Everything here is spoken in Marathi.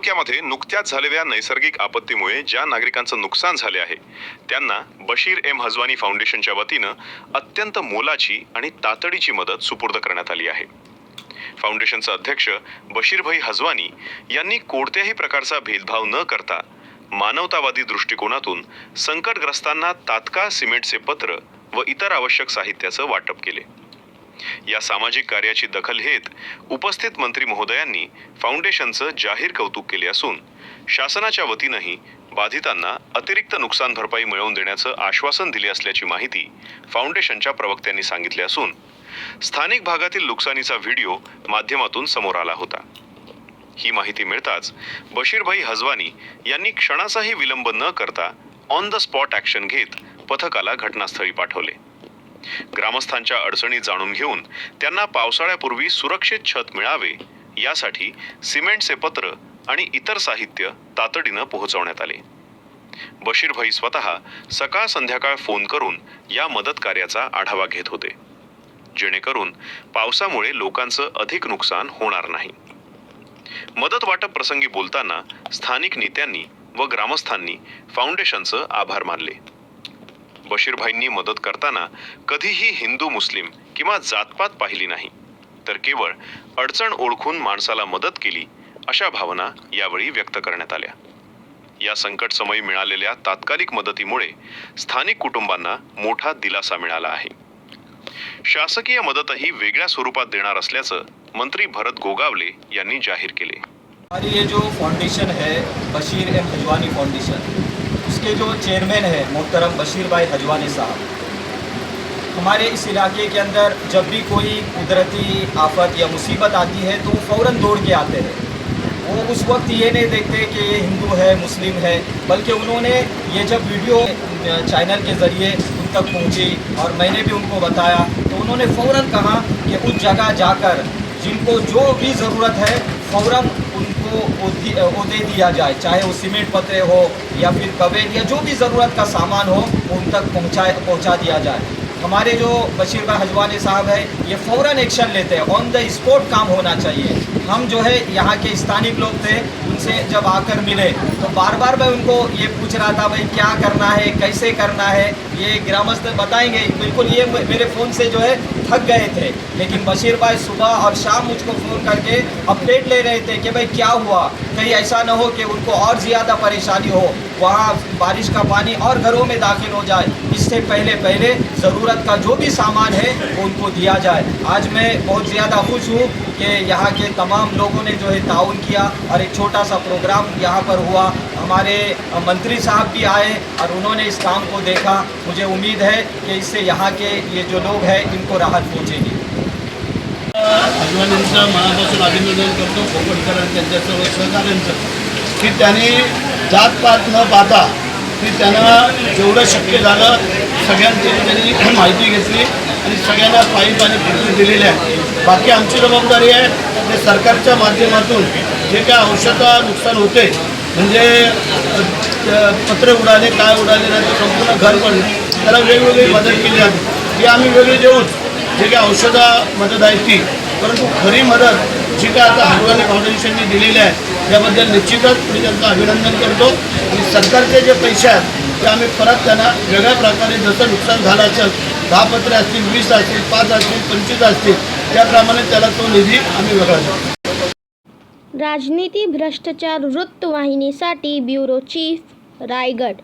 तालुक्यामध्ये नुकत्याच झालेल्या नैसर्गिक आपत्तीमुळे ज्या नागरिकांचं नुकसान झाले आहे त्यांना बशीर एम हजवानी फाउंडेशनच्या वतीनं अत्यंत मोलाची आणि तातडीची मदत सुपूर्द करण्यात आली आहे। फाउंडेशनचे अध्यक्ष बशीरभाई हजवानी यांनी कोणत्याही प्रकारचा भेदभाव न करता मानवतावादी दृष्टिकोनातून संकटग्रस्तांना तात्काळ सिमेंटचे पत्र व इतर आवश्यक साहित्याचं वाटप केले। या सामाजिक कार्याची दखल घेत उपस्थित मंत्री महोदयांनी फाउंडेशनचं जाहीर कौतुक केले असून शासनाच्या वतीनंही बाधितांना अतिरिक्त नुकसान भरपाई मिळवून देण्याचं आश्वासन दिले असल्याची माहिती फाउंडेशनच्या प्रवक्त्यांनी सांगितले असून स्थानिक भागातील नुकसानीचा व्हिडिओ माध्यमातून समोर आला होता। ही माहिती मिळताच बशीरभाई हजवानी यांनी क्षणाचाही विलंब न करता ऑन द स्पॉट ॲक्शन घेत पथकाला घटनास्थळी पाठवले। ग्रामस्थांच्या अडचणी जाणून घेऊन त्यांना पावसाळ्यापूर्वी सुरक्षित छत मिळावे यासाठी सिमेंटचे पत्र आणि इतर साहित्य तातडीनं पोहोचवण्यात आले। बशीरभाई स्वतः सकाळ संध्याकाळ फोन करून या मदत कार्याचा आढावा घेत होते, जेणेकरून पावसामुळे लोकांचं अधिक नुकसान होणार नाही। मदत वाटप प्रसंगी बोलताना स्थानिक नेत्यांनी व ग्रामस्थांनी फाउंडेशनचं आभार मानले। बशीरभाईंनी मदत करताना कधीही हिंदू मुस्लिम किंवा जातपात पाहिली नाही, तर केवळ अडचण ओळखून माणसाला मदत केली अशा भावना यावेळी व्यक्त करण्यात आल्या। या संकट समयी मिळालेल्या तात्कालिक मदतीमुळे स्थानिक कुटुंबांना मोठा दिलासा मिळाला आहे। शासकीय मदतही वेगळ्या स्वरूपात देणार असल्याचं मंत्री भरत गोगावले यांनी जाहीर केले। हमारी ये जो फाउंडेशन है बशीर एम हजवानी फाउंडेशन, उसके जो चेयरमैन है मोहतरम बशीर भाई हजवानी साहब, हमारे इस इलाके के अंदर जब भी कोई कुदरती आफत या मुसीबत आती है तो वो फ़ौरन दौड़ के आते हैं। वो उस वक्त ये नहीं देखते कि ये हिंदू है मुस्लिम है, बल्कि उन्होंने ये जब वीडियो चैनल के ज़रिए उन तक पहुँची और मैंने भी उनको बताया तो उन्होंने फ़ौरन कहा कि उस जगह जाकर जिनको जो भी ज़रूरत है फ़ौरन उनको वो दे दिया जाए, चाहे वो सीमेंट पत्रे हो या फिर कवेल या जो भी ज़रूरत का सामान हो उन तक पहुँचा दिया जाए। हमारे जो बशीर भाई हजवानी साहब है ये फ़ौरन एक्शन लेते हैं, ऑन द स्पॉट काम होना चाहिए। हम जो है यहाँ के स्थानिक लोग थे, उनसे जब आकर मिले तो बार बार मैं उनको ये पूछ रहा था भाई क्या करना है, कैसे करना है, ये ग्रामस्थ बताएंगे। बिल्कुल ये मेरे फ़ोन से जो है थक गए थे, लेकिन बशीर भाई सुबह और शाम मुझको फ़ोन करके अपडेट ले रहे थे कि भाई क्या हुआ, कहीं ऐसा ना हो कि उनको और ज़्यादा परेशानी हो, वहाँ बारिश का पानी और घरों में दाखिल हो जाए। इससे पहले ज़रूरत का जो भी सामान है वो उनको दिया जाए। आज मैं बहुत ज़्यादा खुश हूँ कि यहाँ के तमाम लोगों ने जो है ताउन किया और एक छोटा सा प्रोग्राम यहाँ पर हुआ। हमारे मंत्री साहब भी आए और उन्होंने इस काम को देखा। मुझे उम्मीद है कि इससे यहाँ के ये जो लोग हैं इनको राहत पहुँचेगी। हजवानींचं मनापासून अभिनंदन करतो कोकणकरांचं त्यांच्यासोबत सहकार्यांचं की त्यांनी जातपात न पाहता की त्यांना जेवढं शक्य झालं सगळ्यांची त्यांनी माहिती घेतली आणि सगळ्यांना पाईप आणि पत्र दिलेले आहे। बाकी आमची जबाबदारी आहे ते सरकारच्या माध्यमातून जे काय औषधं नुकसान होते म्हणजे पत्रे उडाले काय उडाले नाही संपूर्ण घर पडले त्याला वेगवेगळी मदत केली जाते, ती आम्ही वेगळी देऊच जे काय औषधं मदत आहे ती, परंतु खरी मदत जी काय आता हजवानी फाउंडेशनने दिलेली आहे त्याबद्दल निश्चितच मी त्यांचं अभिनंदन करतो। आणि सरकारचे जे पैसे आहेत ते आम्ही परत त्यांना वेगळ्या प्रकारे जसं नुकसान झालं असेल 10 पत्रे असतील 20 असतील 5 असतील 25 असतील त्याप्रमाणे त्याला तो निधी आम्ही वेगळा देतो। राजनीती भ्रष्टाचार वृत्तवाहिनीसाठी ब्युरो चीफ, रायगड।